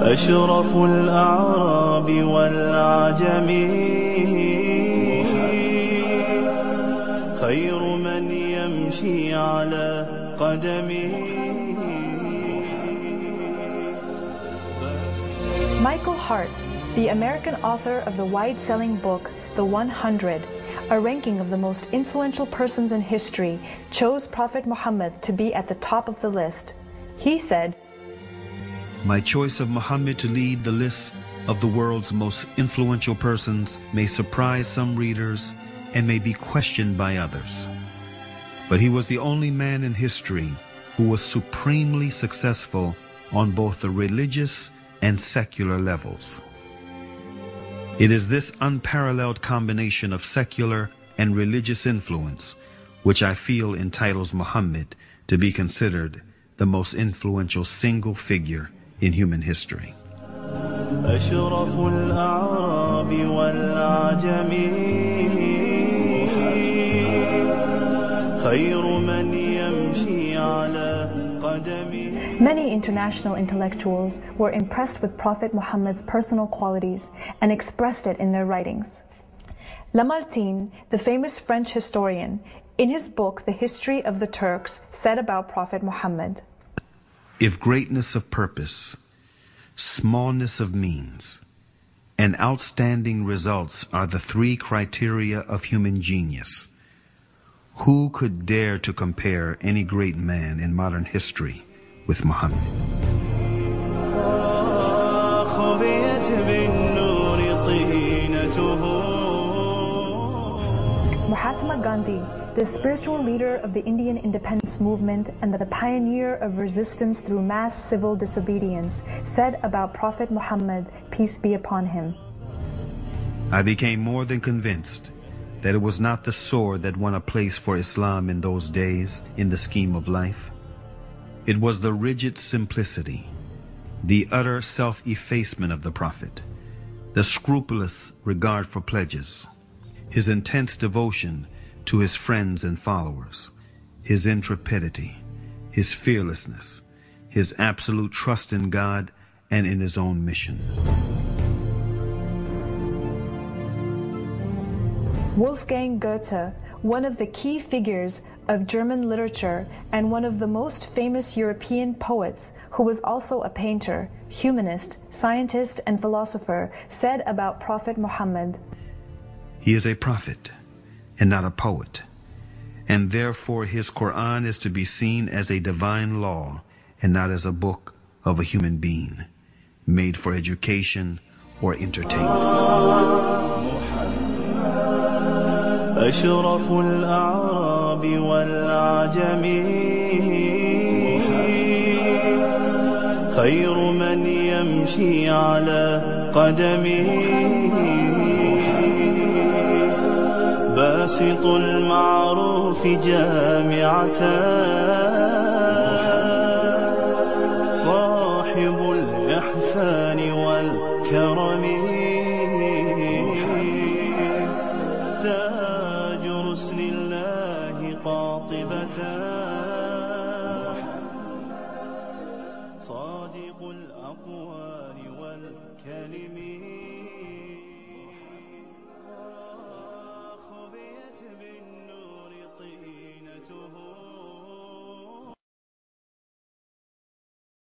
أشرف الأعراب والعجم خير من يمشي على قدمه. Michael Hart, the American author of the wide-selling book The 100, a ranking of the most influential persons in history, chose Prophet Muhammad to be at the top of the list. He said, "My choice of Muhammad to lead the list of the world's most influential persons may surprise some readers and may be questioned by others. But he was the only man in history who was supremely successful on both the religious and secular levels. It is this unparalleled combination of secular and religious influence which I feel entitles Muhammad to be considered the most influential single figure in human history." أشرف الأعراب والعجم خير من يمشي على قدمه. Many international intellectuals were impressed with Prophet Muhammad's personal qualities and expressed it in their writings. Lamartine, the famous French historian, in his book The History of the Turks, said about Prophet Muhammad, "If greatness of purpose, smallness of means, and outstanding results are the three criteria of human genius, who could dare to compare any great man in modern history with Muhammad?" Mahatma Gandhi, the spiritual leader of the Indian independence movement and the pioneer of resistance through mass civil disobedience, said about Prophet Muhammad, peace be upon him, "I became more than convinced that it was not the sword that won a place for Islam in those days in the scheme of life. It was the rigid simplicity, the utter self-effacement of the Prophet, the scrupulous regard for pledges, his intense devotion to his friends and followers, his intrepidity, his fearlessness, his absolute trust in God and in his own mission." Wolfgang Goethe, one of the key figures of German literature and one of the most famous European poets, who was also a painter, humanist, scientist, and philosopher, said about Prophet Muhammad, "He is a prophet and not a poet, and therefore his Quran is to be seen as a divine law and not as a book of a human being, made for education or entertainment." أشرف الأعراب والعجم خير من يمشي على قدمه باسط المعروف جامعة صاحب الإحسان والكرم تاج رسل الله قاطبة صادق الأقوال والكلم